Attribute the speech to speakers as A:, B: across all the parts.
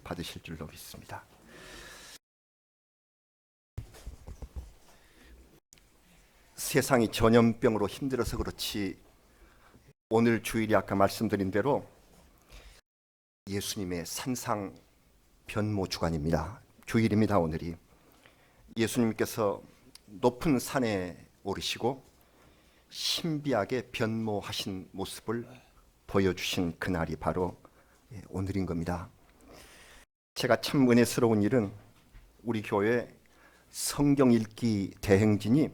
A: 받으실 줄로 믿습니다. 세상이 전염병으로 힘들어서 그렇지 오늘 주일이 아까 말씀드린 대로 예수님의 산상 변모 주간입니다. 주일입니다. 오늘이 예수님께서 높은 산에 오르시고 신비하게 변모하신 모습을 보여주신 그날이 바로 오늘인 겁니다. 제가 참 은혜스러운 일은 우리 교회 성경 읽기 대행진이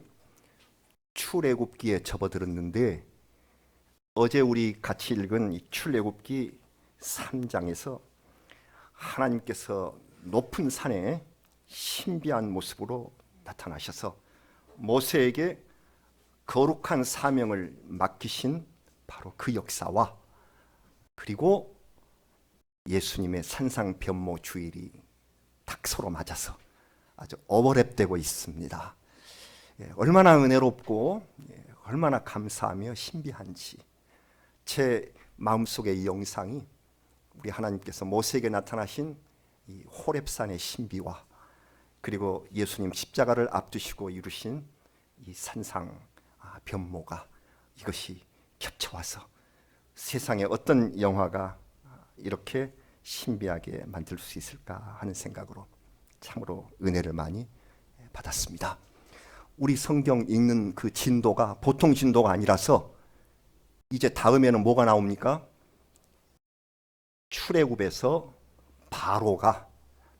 A: 출애굽기에 접어들었는데 어제 우리 같이 읽은 이 출애굽기 3장에서 하나님께서 높은 산에 신비한 모습으로 나타나셔서 모세에게 거룩한 사명을 맡기신 바로 그 역사와 그리고 예수님의 산상 변모 주일이 딱 서로 맞아서 아주 오버랩되고 있습니다. 얼마나 은혜롭고 얼마나 감사하며 신비한지 제 마음속에 이 영상이 우리 하나님께서 모세에게 나타나신 이 호렙산의 신비와 그리고 예수님 십자가를 앞두시고 이루신 이 산상 변모가 이것이 겹쳐와서 세상에 어떤 영화가 이렇게 신비하게 만들 수 있을까 하는 생각으로 참으로 은혜를 많이 받았습니다. 우리 성경 읽는 그 진도가 보통 진도가 아니라서 이제 다음에는 뭐가 나옵니까? 출애굽에서 바로가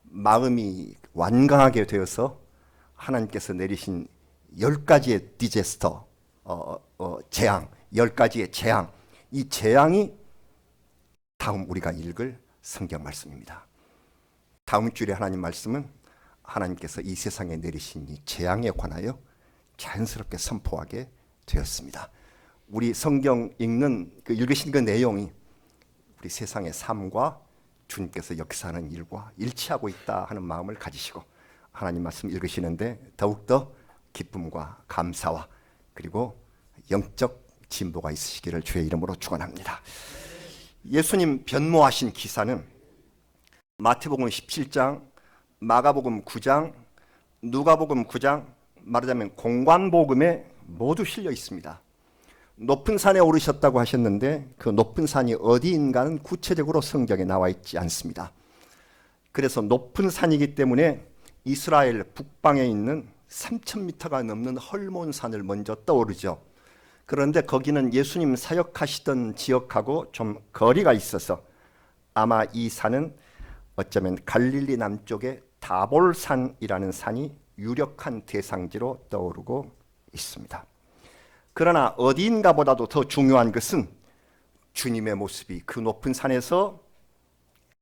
A: 마음이 완강하게 되어서 하나님께서 내리신 10가지의 디제스터 재앙, 10가지의 재앙, 이 재앙이 다음 우리가 읽을 성경 말씀입니다. 다음 주일에 하나님 말씀은 하나님께서 이 세상에 내리신 이 재앙에 관하여 자연스럽게 선포하게 되었습니다. 우리 성경 읽으신 그 내용이 우리 세상의 삶과 주님께서 역사하는 일과 일치하고 있다 하는 마음을 가지시고 하나님 말씀 읽으시는데 더욱더 기쁨과 감사와 그리고 영적 진보가 있으시기를 주의 이름으로 축원합니다. 예수님 변모하신 기사는 마태복음 17장, 마가복음 9장, 누가복음 9장, 말하자면 공관복음에 모두 실려 있습니다. 높은 산에 오르셨다고 하셨는데 그 높은 산이 어디인가는 구체적으로 성경에 나와 있지 않습니다. 그래서 높은 산이기 때문에 이스라엘 북방에 있는 3,000m가 넘는 헐몬산을 먼저 떠오르죠. 그런데 거기는 예수님 사역하시던 지역하고 좀 거리가 있어서 아마 이 산은 어쩌면 갈릴리 남쪽의 다볼산이라는 산이 유력한 대상지로 떠오르고 있습니다. 그러나 어디인가 보다도 더 중요한 것은 주님의 모습이 그 높은 산에서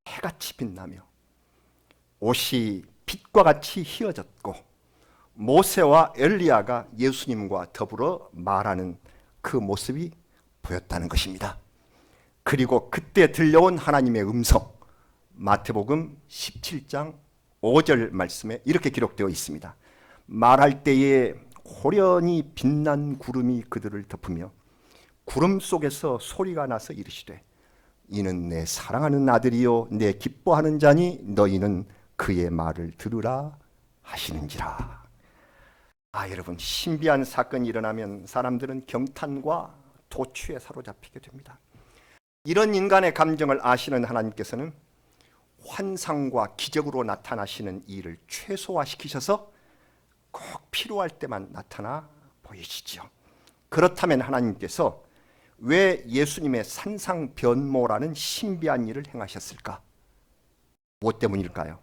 A: 해같이 빛나며 옷이 빛과 같이 휘어졌고 모세와 엘리야가 예수님과 더불어 말하는 그 모습이 보였다는 것입니다. 그리고 그때 들려온 하나님의 음성, 마태복음 17장 5절 말씀에 이렇게 기록되어 있습니다. 말할 때에 호련히 빛난 구름이 그들을 덮으며 구름 속에서 소리가 나서 이르시되 이는 내 사랑하는 아들이요 내 기뻐하는 자니 너희는 그의 말을 들으라 하시는지라. 여러분, 신비한 사건이 일어나면 사람들은 경탄과 도취에 사로잡히게 됩니다. 이런 인간의 감정을 아시는 하나님께서는 환상과 기적으로 나타나시는 일을 최소화시키셔서 꼭 필요할 때만 나타나 보이시죠. 그렇다면 하나님께서 왜 예수님의 산상 변모라는 신비한 일을 행하셨을까? 무엇 때문일까요?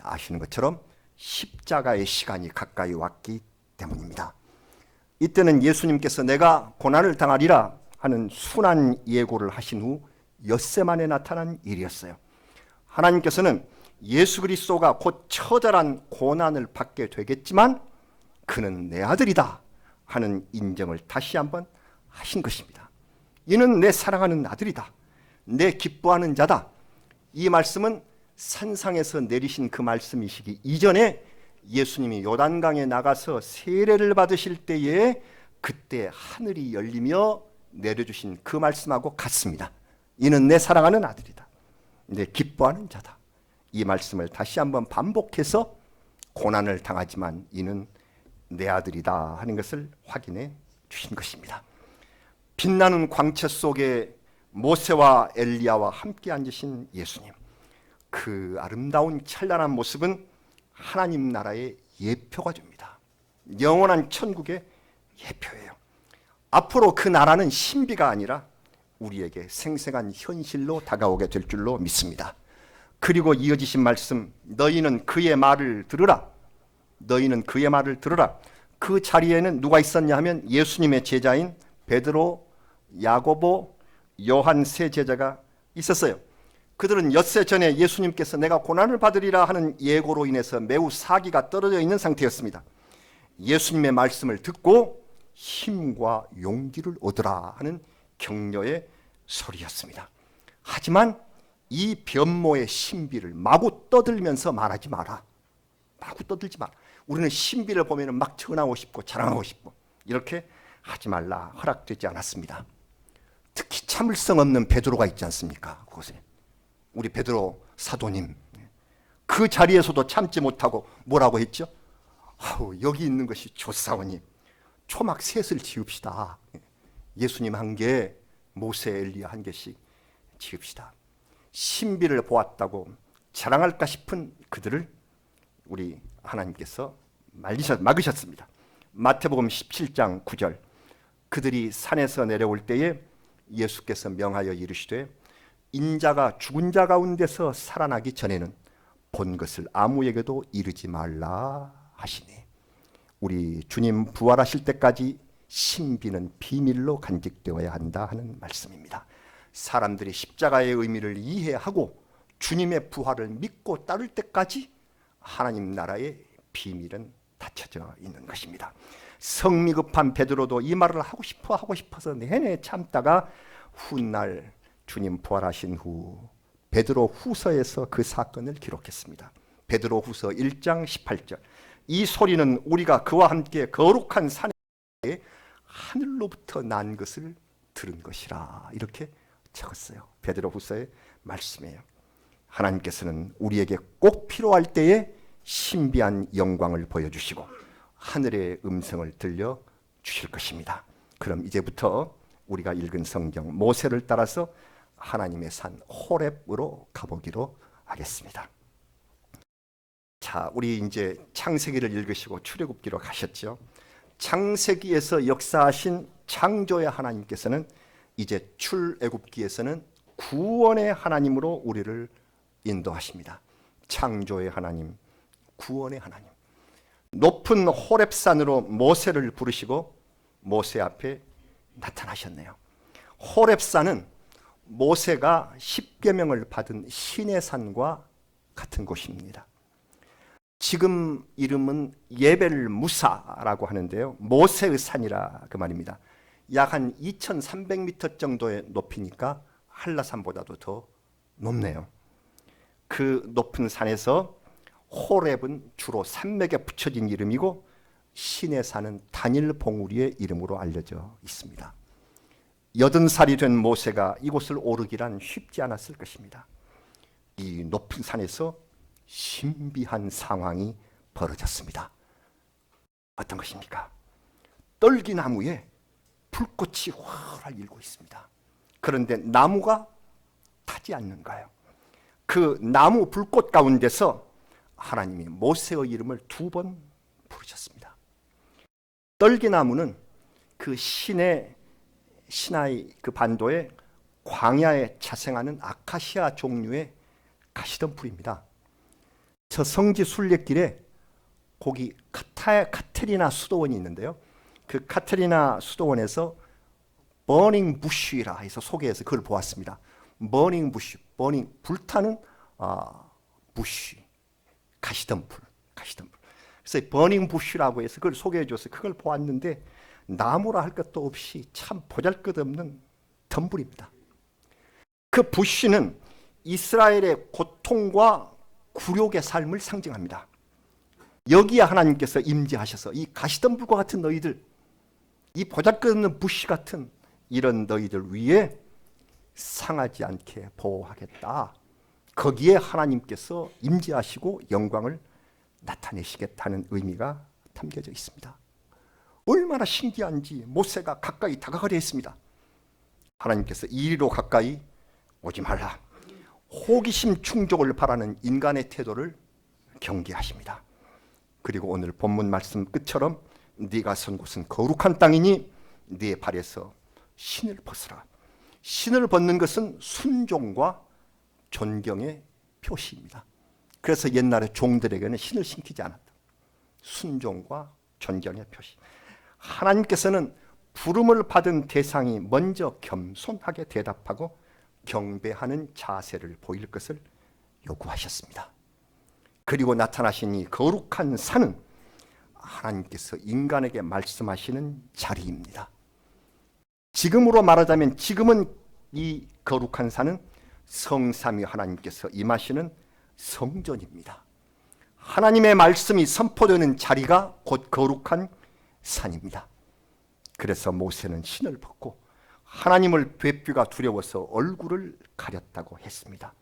A: 아시는 것처럼 십자가의 시간이 가까이 왔기 때문입니다. 이때는 예수님께서 내가 고난을 당하리라 하는 순한 예고를 하신 후 엿새 만에 나타난 일이었어요. 하나님께서는 예수 그리스도가 곧 처절한 고난을 받게 되겠지만 그는 내 아들이다 하는 인정을 다시 한번 하신 것입니다. 이는 내 사랑하는 아들이다. 내 기뻐하는 자다. 이 말씀은 산상에서 내리신 그 말씀이시기 이전에 예수님이 요단강에 나가서 세례를 받으실 때에 그때 하늘이 열리며 내려주신 그 말씀하고 같습니다. 이는 내 사랑하는 아들이다. 내 기뻐하는 자다. 이 말씀을 다시 한번 반복해서 고난을 당하지만 이는 내 아들이다 하는 것을 확인해 주신 것입니다. 빛나는 광채 속에 모세와 엘리야와 함께 앉으신 예수님, 그 아름다운 찬란한 모습은 하나님 나라의 예표가 됩니다. 영원한 천국의 예표예요. 앞으로 그 나라는 신비가 아니라 우리에게 생생한 현실로 다가오게 될 줄로 믿습니다. 그리고 이어지신 말씀, 너희는 그의 말을 들으라. 너희는 그의 말을 들으라. 그 자리에는 누가 있었냐 하면 예수님의 제자인 베드로, 야고보, 요한 세 제자가 있었어요. 그들은 엿새 전에 예수님께서 내가 고난을 받으리라 하는 예고로 인해서 매우 사기가 떨어져 있는 상태였습니다. 예수님의 말씀을 듣고 힘과 용기를 얻으라 하는 격려의 소리였습니다. 하지만 이 변모의 신비를 마구 떠들면서 말하지 마라. 마구 떠들지 마라. 우리는 신비를 보면 막 전하고 싶고 자랑하고 싶고 이렇게 하지 말라 허락되지 않았습니다. 특히 참을성 없는 베드로가 있지 않습니까? 그곳에 우리 베드로 사도님, 그 자리에서도 참지 못하고 뭐라고 했죠? 여기 있는 것이 좋사오니 초막 셋을 지읍시다. 예수님 한 개, 모세, 엘리야 한 개씩 지읍시다. 신비를 보았다고 자랑할까 싶은 그들을 우리 하나님께서 막으셨습니다. 마태복음 17장 9절, 그들이 산에서 내려올 때에 예수께서 명하여 이르시되 인자가 죽은 자 가운데서 살아나기 전에는 본 것을 아무에게도 이르지 말라 하시니, 우리 주님 부활하실 때까지 신비는 비밀로 간직되어야 한다 하는 말씀입니다. 사람들이 십자가의 의미를 이해하고 주님의 부활을 믿고 따를 때까지 하나님 나라의 비밀은 닫혀져 있는 것입니다. 성미 급한 베드로도 이 말을 하고 싶어서 내내 참다가 훗날 주님 부활하신 후 베드로 후서에서 그 사건을 기록했습니다. 베드로 후서 1장 18절, 이 소리는 우리가 그와 함께 거룩한 산에 하늘로부터 난 것을 들은 것이라, 이렇게 적었어요. 베드로 후서의 말씀이에요. 하나님께서는 우리에게 꼭 필요할 때에 신비한 영광을 보여주시고 하늘의 음성을 들려 주실 것입니다. 그럼 이제부터 우리가 읽은 성경 모세를 따라서 하나님의 산 호렙으로 가보기로 하겠습니다. 자, 우리 이제 창세기를 읽으시고 출애굽기로 가셨죠. 창세기에서 역사하신 창조의 하나님께서는 이제 출애굽기에서는 구원의 하나님으로 우리를 인도하십니다. 창조의 하나님, 구원의 하나님. 높은 호렙산으로 모세를 부르시고 모세 앞에 나타나셨네요. 호렙산은 모세가 십계명을 받은 신의 산과 같은 곳입니다. 지금 이름은 예벨 무사라고 하는데요, 모세의 산이라 그 말입니다. 약 한 2300m 정도의 높이니까 한라산보다도 더 높네요. 그 높은 산에서 호렙은 주로 산맥에 붙여진 이름이고 신의 산은 단일 봉우리의 이름으로 알려져 있습니다. 80살이 된 모세가 이곳을 오르기란 쉽지 않았을 것입니다. 이 높은 산에서 신비한 상황이 벌어졌습니다. 어떤 것입니까? 떨기나무에 불꽃이 활활 일고 있습니다. 그런데 나무가 타지 않는가요? 그 나무 불꽃 가운데서 하나님이 모세의 이름을 2번 부르셨습니다. 떨기나무는 그 시나이 그 반도의 광야에 자생하는 아카시아 종류의 가시덤불입니다. 저 성지 순례길에 거기 카테리나 수도원이 있는데요, 그 카테리나 수도원에서 버닝 부쉬라 해서 소개해서 그걸 보았습니다. 버닝 부쉬, 불타는 부쉬, 가시덤불. 그래서 버닝 부쉬라고 해서 그걸 소개해줘서 그걸 보았는데 나무라 할 것도 없이 참 보잘것없는 덤불입니다. 그 부쉬는 이스라엘의 고통과 굴욕의 삶을 상징합니다. 여기에 하나님께서 임재하셔서 이 가시덤불과 같은 너희들, 이 보잘것없는 부쉬 같은 이런 너희들 위에 상하지 않게 보호하겠다. 거기에 하나님께서 임재하시고 영광을 나타내시겠다는 의미가 담겨져 있습니다. 얼마나 신기한지 모세가 가까이 다가가려 했습니다. 하나님께서 이리로 가까이 오지 말라. 호기심 충족을 바라는 인간의 태도를 경계하십니다. 그리고 오늘 본문 말씀 끝처럼 네가 선 곳은 거룩한 땅이니 네 발에서 신을 벗으라. 신을 벗는 것은 순종과 존경의 표시입니다. 그래서 옛날에 종들에게는 신을 신기지 않았다. 순종과 존경의 표시. 하나님께서는 부름을 받은 대상이 먼저 겸손하게 대답하고 경배하는 자세를 보일 것을 요구하셨습니다. 그리고 나타나신 이 거룩한 산은 하나님께서 인간에게 말씀하시는 자리입니다. 지금으로 말하자면 지금은 이 거룩한 산은 성삼위 하나님께서 임하시는 성전입니다. 하나님의 말씀이 선포되는 자리가 곧 거룩한 산입니다. 그래서 모세는 신을 벗고 하나님을 뵙기가 두려워서 얼굴을 가렸다고 했습니다.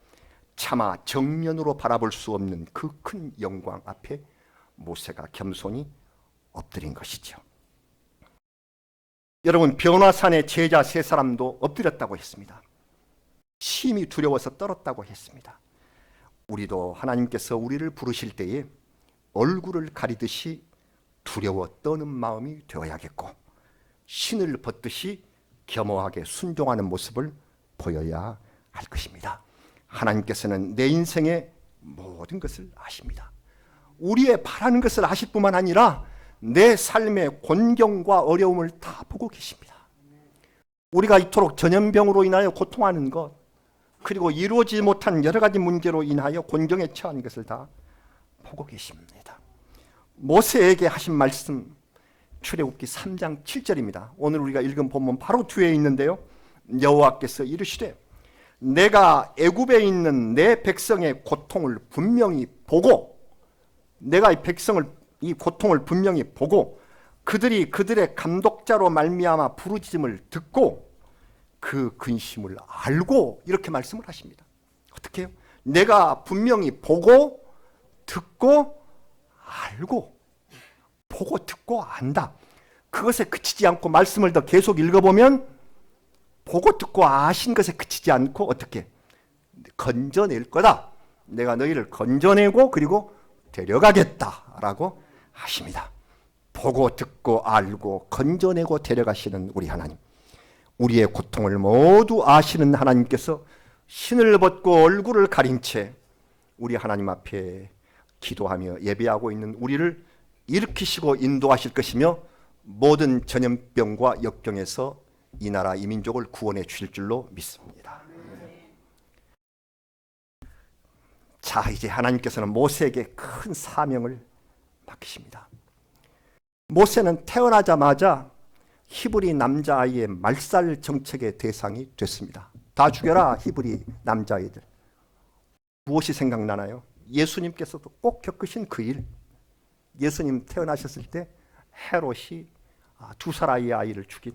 A: 차마 정면으로 바라볼 수 없는 그 큰 영광 앞에 모세가 겸손히 엎드린 것이죠. 여러분, 변화산의 제자 세 사람도 엎드렸다고 했습니다. 심히 두려워서 떨었다고 했습니다. 우리도 하나님께서 우리를 부르실 때에 얼굴을 가리듯이 두려워 떠는 마음이 되어야겠고 신을 벗듯이 겸허하게 순종하는 모습을 보여야 할 것입니다. 하나님께서는 내 인생의 모든 것을 아십니다. 우리의 바라는 것을 아실 뿐만 아니라 내 삶의 곤경과 어려움을 다 보고 계십니다. 우리가 이토록 전염병으로 인하여 고통하는 것, 그리고 이루어지지 못한 여러 가지 문제로 인하여 곤경에 처한 것을 다 보고 계십니다. 모세에게 하신 말씀 출애굽기 3장 7절입니다. 오늘 우리가 읽은 본문 바로 뒤에 있는데요. 여호와께서 이르시되 내가 애굽에 있는 내 백성의 고통을 분명히 보고, 내가 이 고통을 분명히 보고 그들이 그들의 감독자로 말미암아 부르짖음을 듣고 그 근심을 알고, 이렇게 말씀을 하십니다. 어떻게 해요? 내가 분명히 보고 듣고 알고, 보고 듣고 안다. 그것에 그치지 않고 말씀을 더 계속 읽어보면 보고 듣고 아신 것에 그치지 않고 어떻게? 건져낼 거다. 내가 너희를 건져내고 그리고 데려가겠다라고 하십니다. 보고 듣고 알고 건져내고 데려가시는 우리 하나님, 우리의 고통을 모두 아시는 하나님께서 신을 벗고 얼굴을 가린 채 우리 하나님 앞에 기도하며 예배하고 있는 우리를 일으키시고 인도하실 것이며 모든 전염병과 역경에서 이 나라 이 민족을 구원해 주실 줄로 믿습니다. 자, 이제 하나님께서는 모세에게 큰 사명을 맡기십니다. 모세는 태어나자마자 히브리 남자아이의 말살 정책의 대상이 됐습니다. 다 죽여라, 히브리 남자아이들. 무엇이 생각나나요? 예수님께서도 꼭 겪으신 그 일. 예수님 태어나셨을 때 헤롯이 2살의 아이를 죽인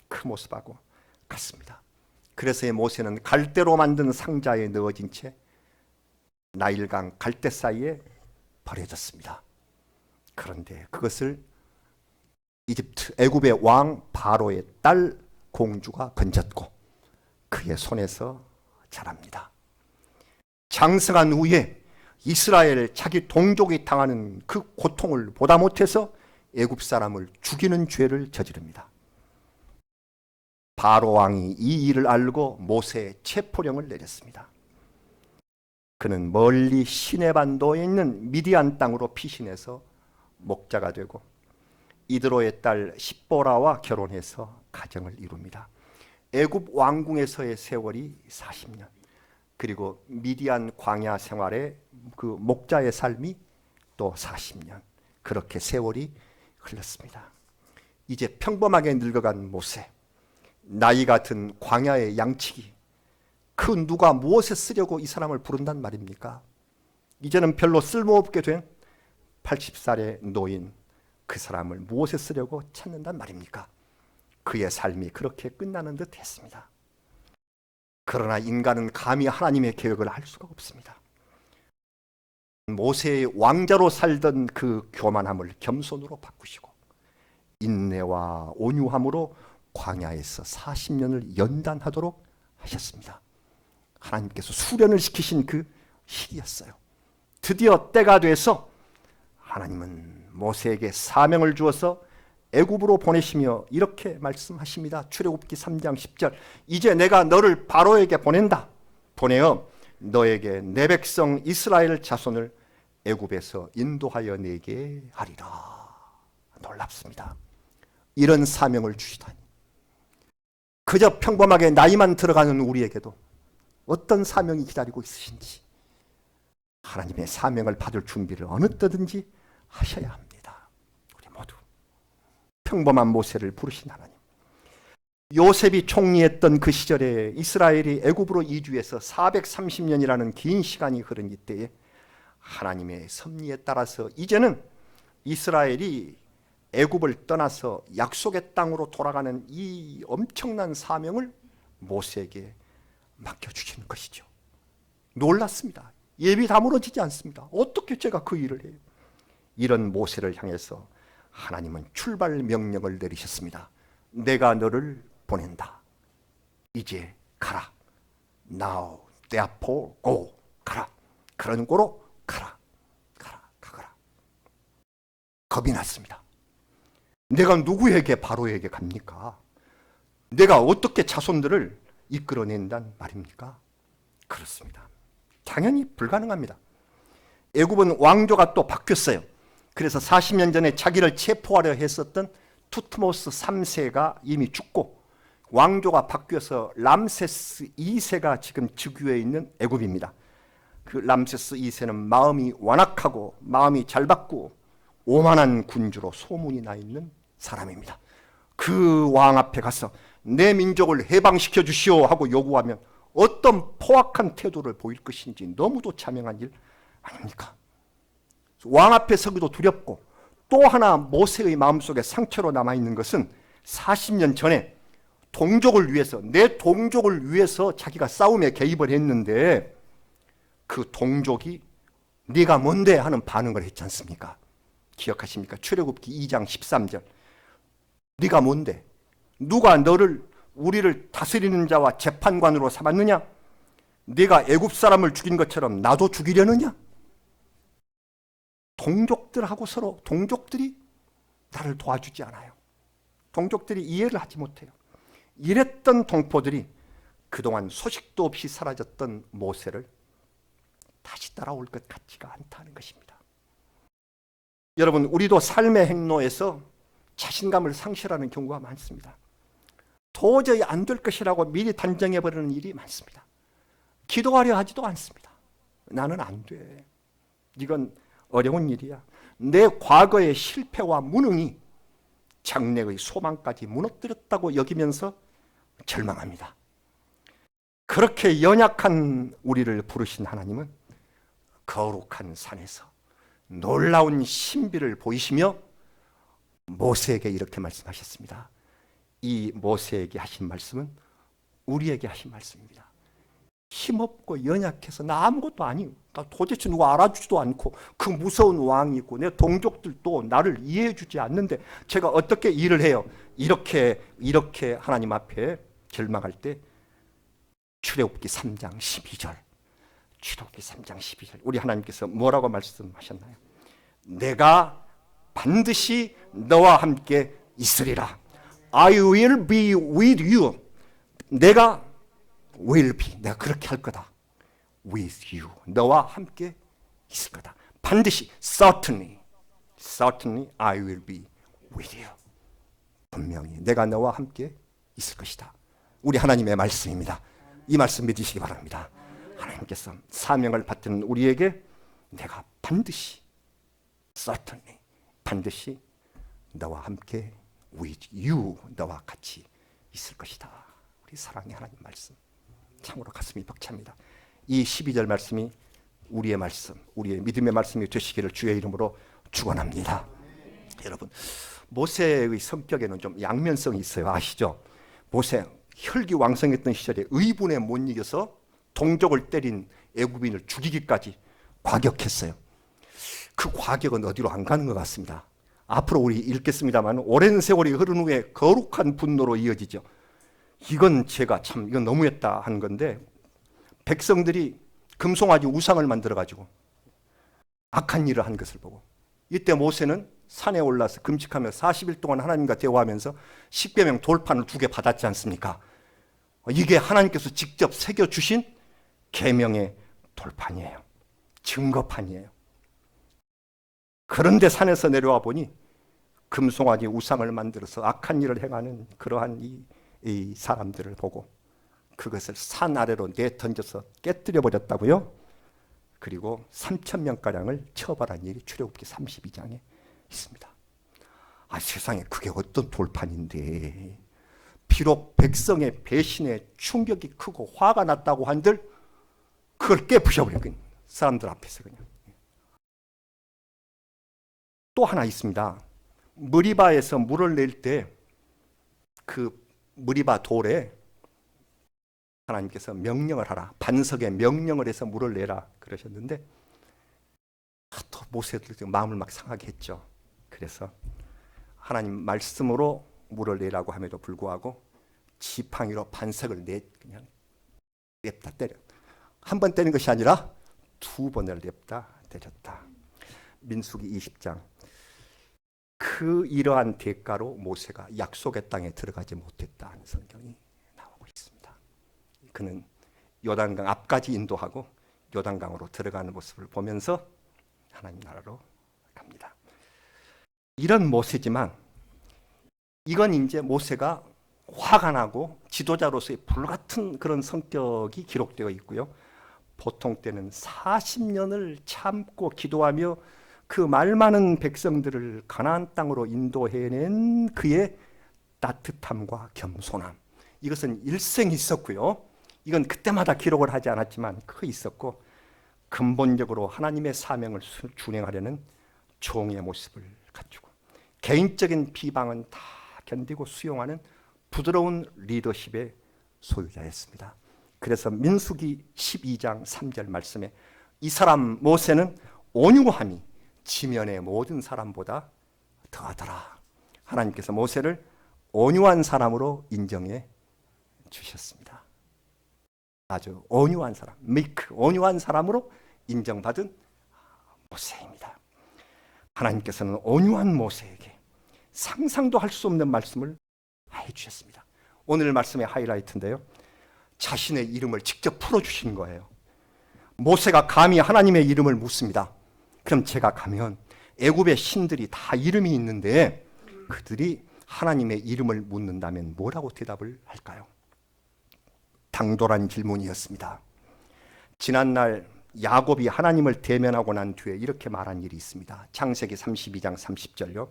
A: 그 모습하고 같습니다. 그래서 모세는 갈대로 만든 상자에 넣어진 채 나일강 갈대 사이에 버려졌습니다. 그런데 그것을 이집트 애굽의 왕 바로의 딸 공주가 건졌고 그의 손에서 자랍니다. 장성한 후에 이스라엘 자기 동족이 당하는 그 고통을 보다 못해서 애굽 사람을 죽이는 죄를 저지릅니다. 바로 왕이 이 일을 알고 모세의 체포령을 내렸습니다. 그는 멀리 시내반도에 있는 미디안 땅으로 피신해서 목자가 되고 이드로의 딸 십보라와 결혼해서 가정을 이룹니다. 애굽 왕궁에서의 세월이 40년, 그리고 미디안 광야 생활의 그 목자의 삶이 또 40년, 그렇게 세월이 흘렀습니다. 이제 평범하게 늙어간 모세, 나이 같은 광야의 양치기, 그 누가 무엇에 쓰려고 이 사람을 부른단 말입니까? 이제는 별로 쓸모없게 된 80살의 노인, 그 사람을 무엇에 쓰려고 찾는단 말입니까? 그의 삶이 그렇게 끝나는 듯 했습니다. 그러나 인간은 감히 하나님의 계획을 알 수가 없습니다. 모세의 왕자로 살던 그 교만함을 겸손으로 바꾸시고 인내와 온유함으로 광야에서 40년을 연단하도록 하셨습니다. 하나님께서 수련을 시키신 그 시기였어요. 드디어 때가 돼서 하나님은 모세에게 사명을 주어서 애굽으로 보내시며 이렇게 말씀하십니다. 출애굽기 3장 10절. 이제 내가 너를 바로에게 보낸다. 보내어 너에게 내 백성 이스라엘 자손을 애굽에서 인도하여 내게 하리라. 놀랍습니다. 이런 사명을 주시다니. 그저 평범하게 나이만 들어가는 우리에게도 어떤 사명이 기다리고 있으신지 하나님의 사명을 받을 준비를 어느 때든지 하셔야 합니다. 우리 모두 평범한 모세를 부르신 하나님. 요셉이 총리했던 그 시절에 이스라엘이 애굽으로 이주해서 430년이라는 긴 시간이 흐른 이때에 하나님의 섭리에 따라서 이제는 이스라엘이 애굽을 떠나서 약속의 땅으로 돌아가는 이 엄청난 사명을 모세에게 맡겨주시는 것이죠. 놀랐습니다. 예비 다물어지지 않습니다. 어떻게 제가 그 일을 해요? 이런 모세를 향해서 하나님은 출발 명령을 내리셨습니다. 내가 너를 보낸다. 이제 가라. Now, therefore, go. 가라. 그런 고로 가라. 가거라. 겁이 났습니다. 내가 누구에게 바로에게 갑니까? 내가 어떻게 자손들을 이끌어낸단 말입니까? 그렇습니다. 당연히 불가능합니다. 애굽은 왕조가 또 바뀌었어요. 그래서 40년 전에 자기를 체포하려 했었던 투트모스 3세가 이미 죽고 왕조가 바뀌어서 람세스 2세가 지금 즉위해 있는 애굽입니다. 그 람세스 2세는 마음이 완악하고 마음이 잘 바꾸고 오만한 군주로 소문이 나 있는 사람입니다. 그 왕 앞에 가서 내 민족을 해방시켜 주시오 하고 요구하면 어떤 포악한 태도를 보일 것인지 너무도 자명한 일 아닙니까? 왕 앞에 서기도 두렵고 또 하나 모세의 마음속에 상처로 남아있는 것은 40년 전에 동족을 위해서 내 동족을 위해서 자기가 싸움에 개입을 했는데 그 동족이 네가 뭔데 하는 반응을 했지 않습니까? 기억하십니까? 출애굽기 2장 13절. 네가 뭔데? 누가 너를 우리를 다스리는 자와 재판관으로 삼았느냐? 네가 애굽 사람을 죽인 것처럼 나도 죽이려느냐? 동족들하고 서로 동족들이 나를 도와주지 않아요. 동족들이 이해를 하지 못해요. 이랬던 동포들이 그동안 소식도 없이 사라졌던 모세를 다시 따라올 것 같지가 않다는 것입니다. 여러분, 우리도 삶의 행로에서 자신감을 상실하는 경우가 많습니다. 도저히 안 될 것이라고 미리 단정해버리는 일이 많습니다. 기도하려 하지도 않습니다. 나는 안 돼. 이건 어려운 일이야. 내 과거의 실패와 무능이 장래의 소망까지 무너뜨렸다고 여기면서 절망합니다. 그렇게 연약한 우리를 부르신 하나님은 거룩한 산에서 놀라운 신비를 보이시며 모세에게 이렇게 말씀하셨습니다. 이 모세에게 하신 말씀은 우리에게 하신 말씀입니다. 힘없고 연약해서 나 아무것도 아니에요. 나 도대체 누가 알아주지도 않고 그 무서운 왕이 있고 내 동족들도 나를 이해해 주지 않는데 제가 어떻게 일을 해요? 이렇게 하나님 앞에 절망할 때 출애굽기 3장 12절 출애굽기 3장 12절 우리 하나님께서 뭐라고 말씀하셨나요? 내가 반드시 너와 함께 있으리라. I will be with you. 내가 내가 그렇게 할 거다. With you. 너와 함께 있을 거다. 반드시 certainly I will be with you. 분명히 내가 너와 함께 있을 것이다. 우리 하나님의 말씀입니다. 이 말씀 믿으시기 바랍니다. 하나님께서 사명을 받는 우리에게 내가 반드시 certainly 반드시 너와 함께 with you 너와 같이 있을 것이다. 우리 사랑의 하나님 말씀 참으로 가슴이 벅찹니다. 이 12절 말씀이 우리의 말씀, 우리의 믿음의 말씀이 되시기를 주의 이름으로 축원합니다. 여러분, 모세의 성격에는 좀 양면성이 있어요. 아시죠? 모세 혈기왕성했던 시절에 의분에 못 이겨서 동족을 때린 애굽인을 죽이기까지 과격했어요. 그 과격은 어디로 안 가는 것 같습니다. 앞으로 우리 읽겠습니다만 오랜 세월이 흐른 후에 거룩한 분노로 이어지죠. 이건 제가 참 이건 너무했다 하는 건데, 백성들이 금송아지 우상을 만들어가지고 악한 일을 한 것을 보고, 이때 모세는 산에 올라서 금식하며 40일 동안 하나님과 대화하면서 십계명 돌판을 2개 받았지 않습니까? 이게 하나님께서 직접 새겨주신 계명의 돌판이에요. 증거판이에요. 그런데 산에서 내려와 보니 금송아지 우상을 만들어서 악한 일을 행하는 그러한 이 사람들을 보고 그것을 산 아래로 내던져서 깨뜨려 버렸다고요. 그리고 3,000명가량을 처벌한 일이 출애굽기 32장에 있습니다. 세상에 그게 어떤 돌판인데, 비록 백성의 배신에 충격이 크고 화가 났다고 한들 그걸 깨부셔버려요. 사람들 앞에서 그냥. 또 하나 있습니다. 무리바에서 물을 낼 때 그 무리바 돌에 하나님께서 명령을 하라, 반석에 명령을 해서 물을 내라 그러셨는데, 또 모세도 마음을 막 상하게 했죠. 그래서 하나님 말씀으로 물을 내라고 함에도 불구하고 지팡이로 반석을 그냥 냅다 때려. 한 번 때린 것이 아니라 2번을 냅다 때렸다. 민수기 20장. 그 이러한 대가로 모세가 약속의 땅에 들어가지 못했다는 성경이 나오고 있습니다. 그는 요단강 앞까지 인도하고 요단강으로 들어가는 모습을 보면서 하나님 나라로 갑니다. 이런 모세지만 이건 이제 모세가 화가 나고 지도자로서의 불같은 그런 성격이 기록되어 있고요. 보통 때는 40년을 참고 기도하며 그 말 많은 백성들을 가나안 땅으로 인도해낸 그의 따뜻함과 겸손함, 이것은 일생이 있었고요. 이건 그때마다 기록을 하지 않았지만 있었고, 근본적으로 하나님의 사명을 준행하려는 종의 모습을 갖추고 개인적인 비방은 다 견디고 수용하는 부드러운 리더십의 소유자였습니다. 그래서 민수기 12장 3절 말씀에 이 사람 모세는 온유함이 지면의 모든 사람보다 더하더라. 하나님께서 모세를 온유한 사람으로 인정해 주셨습니다. 아주 온유한 사람, 온유한 사람으로 인정받은 모세입니다. 하나님께서는 온유한 모세에게 상상도 할 수 없는 말씀을 해 주셨습니다. 오늘 말씀의 하이라이트인데요, 자신의 이름을 직접 풀어주신 거예요. 모세가 감히 하나님의 이름을 묻습니다. 그럼 제가 가면 애굽의 신들이 다 이름이 있는데 그들이 하나님의 이름을 묻는다면 뭐라고 대답을 할까요? 당돌한 질문이었습니다. 지난날 야곱이 하나님을 대면하고 난 뒤에 이렇게 말한 일이 있습니다. 창세기 32장 30절요.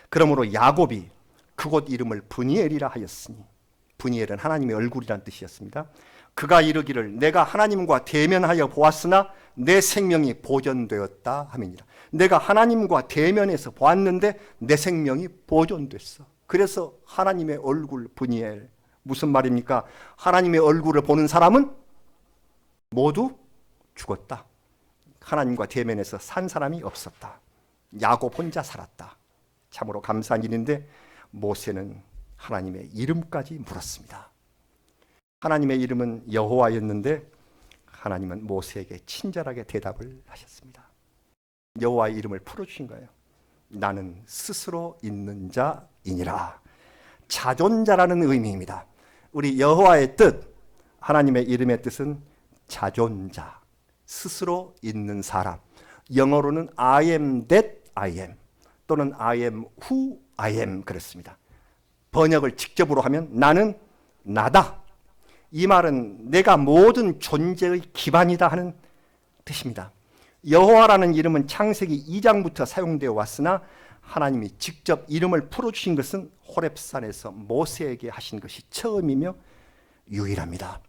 A: 그러므로 야곱이 그곳 이름을 브니엘이라 하였으니, 브니엘은 하나님의 얼굴이란 뜻이었습니다. 그가 이르기를 내가 하나님과 대면하여 보았으나 내 생명이 보존되었다 하면이라. 내가 하나님과 대면해서 보았는데 내 생명이 보존됐어. 그래서 하나님의 얼굴 브니엘, 무슨 말입니까? 하나님의 얼굴을 보는 사람은 모두 죽었다. 하나님과 대면해서 산 사람이 없었다. 야곱 혼자 살았다. 참으로 감사한 일인데 모세는 하나님의 이름까지 물었습니다. 하나님의 이름은 여호와였는데 하나님은 모세에게 친절하게 대답을 하셨습니다. 여호와의 이름을 풀어주신 거예요. 나는 스스로 있는 자이니라. 자존자라는 의미입니다. 우리 여호와의 뜻, 하나님의 이름의 뜻은 자존자, 스스로 있는 사람. 영어로는 I am that I am 또는 I am who I am 그렇습니다. 번역을 직접으로 하면 나는 나다. 이 말은 내가 모든 존재의 기반이다 하는 뜻입니다. 여호와라는 이름은 창세기 2장부터 사용되어 왔으나 하나님이 직접 이름을 풀어주신 것은 호렙산에서 모세에게 하신 것이 처음이며 유일합니다.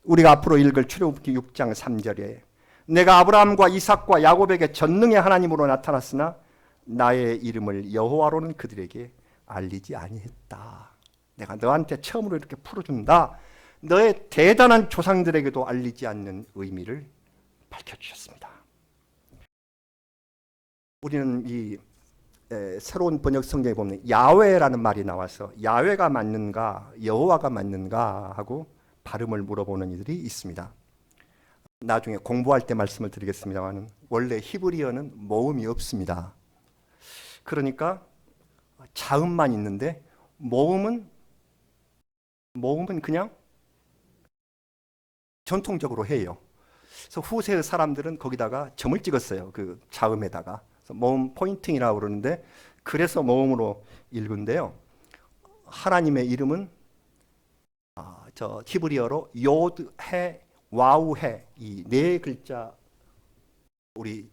A: 우리가 앞으로 읽을 출애굽기 6장 3절에 내가 아브라함과 이삭과 야곱에게 전능의 하나님으로 나타났으나 나의 이름을 여호와로는 그들에게 알리지 아니했다. 내가 너한테 처음으로 이렇게 풀어준다. 너의 대단한 조상들에게도 알리지 않는 의미를 밝혀주셨습니다. 우리는 이 새로운 번역 성경에 보면 야훼라는 말이 나와서 야훼가 맞는가 여호와가 맞는가 하고 발음을 물어보는 이들이 있습니다. 나중에 공부할 때 말씀을 드리겠습니다만 원래 히브리어는 모음이 없습니다. 그러니까 자음만 있는데 모음은 그냥 전통적으로 해요. 그래서 후세의 사람들은 거기다가 점을 찍었어요. 그 자음에다가. 그래서 모음 포인팅이라고 그러는데 그래서 모음으로 읽은데요. 하나님의 이름은 저 히브리어로 요드 해 와우 해 이 네 글자 우리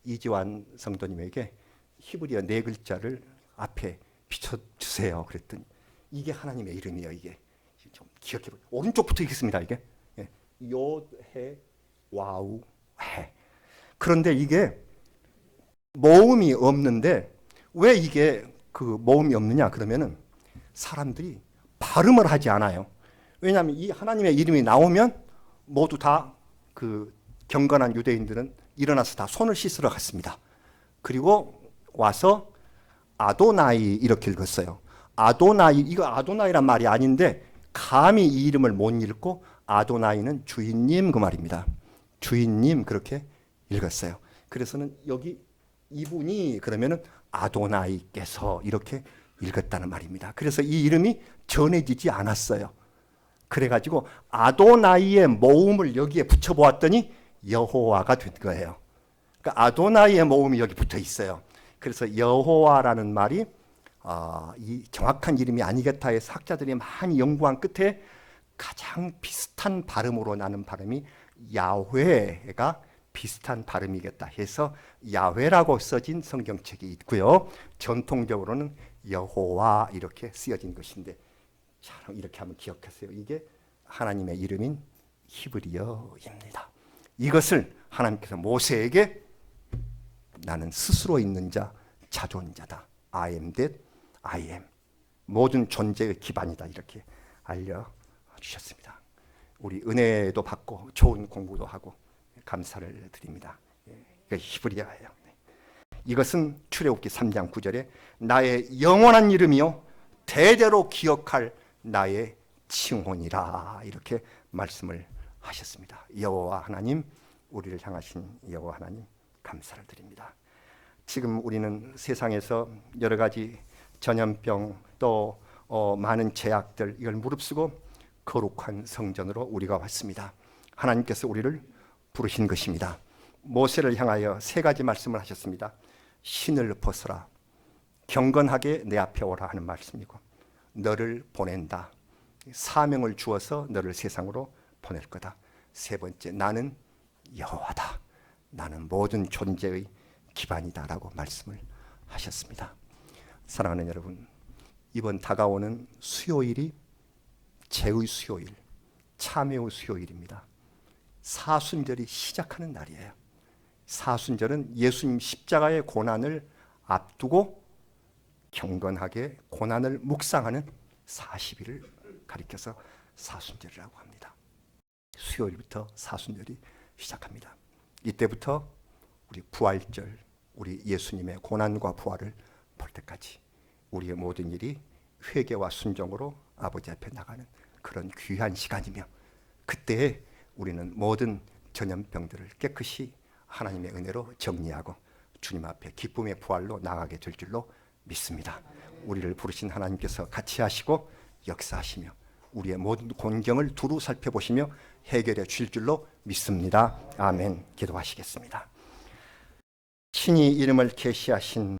A: 이지환 성도님에게 히브리어 네 글자를 앞에 비춰주세요. 그랬더니 이게 하나님의 이름이에요. 이게 좀 기억해보세요. 오른쪽부터 읽겠습니다. 이게 요드 해 와우 해. 그런데 이게 모음이 없는데 왜 이게 그 모음이 없느냐 그러면은 사람들이 발음을 하지 않아요. 왜냐하면 이 하나님의 이름이 나오면 모두 다 그 경건한 유대인들은 일어나서 다 손을 씻으러 갔습니다. 그리고 와서 아도나이 이렇게 읽었어요. 아도나이, 이거 아도나이란 말이 아닌데 감히 이 이름을 못 읽고 아도나이는 주인님 그 말입니다. 주인님 그렇게 읽었어요. 그래서는 여기 이분이 그러면은 아도나이께서 이렇게 읽었다는 말입니다. 그래서 이 이름이 전해지지 않았어요. 그래가지고 아도나이의 모음을 여기에 붙여보았더니 여호와가 된 거예요. 그러니까 아도나이의 모음이 여기 붙어 있어요. 그래서 여호와라는 말이 이 정확한 이름이 아니겠다 해서 학자들이 많이 연구한 끝에 가장 비슷한 발음으로 나는 발음이 야훼가 비슷한 발음이겠다 해서 야훼라고 써진 성경책이 있고요. 전통적으로는 여호와 이렇게 쓰여진 것인데 참 이렇게 하면 기억하세요. 이게 하나님의 이름인 히브리어입니다. 이것을 하나님께서 모세에게 나는 스스로 있는 자, 자존자다. I am that I am. 모든 존재의 기반이다. 이렇게 알려주셨습니다. 우리 은혜도 받고 좋은 공부도 하고 감사를 드립니다. 이게 히브리어예요. 이것은 출애굽기 3장 9절에 나의 영원한 이름이요 대대로 기억할 나의 칭혼이라 이렇게 말씀을 하셨습니다. 여호와 하나님, 우리를 향하신 여호와 하나님 감사를 드립니다. 지금 우리는 세상에서 여러 가지 전염병 또 많은 제약들 이걸 무릅쓰고 거룩한 성전으로 우리가 왔습니다. 하나님께서 우리를 부르신 것입니다. 모세를 향하여 세 가지 말씀을 하셨습니다. 신을 벗어라, 경건하게 내 앞에 오라 하는 말씀이고 너를 보낸다. 사명을 주어서 너를 세상으로 보낼 거다. 세 번째, 나는 여호와다. 나는 모든 존재의 기반이다라고 말씀을 하셨습니다. 사랑하는 여러분, 이번 다가오는 수요일이 제의 수요일, 참회의 수요일입니다. 사순절이 시작하는 날이에요. 사순절은 예수님 십자가의 고난을 앞두고 경건하게 고난을 묵상하는 40일을 가리켜서 사순절이라고 합니다. 수요일부터 사순절이 시작합니다. 이때부터 우리 부활절, 우리 예수님의 고난과 부활을 볼 때까지 우리의 모든 일이 회개와 순종으로 아버지 앞에 나가는 그런 귀한 시간이며 그때에 우리는 모든 전염병들을 깨끗이 하나님의 은혜로 정리하고 주님 앞에 기쁨의 부활로 나가게 될 줄로 믿습니다. 우리를 부르신 하나님께서 같이 하시고 역사하시며 우리의 모든 곤경을 두루 살펴보시며 해결해 주실 줄로 믿습니다. 아멘. 기도하시겠습니다. 친히 이름을 계시하신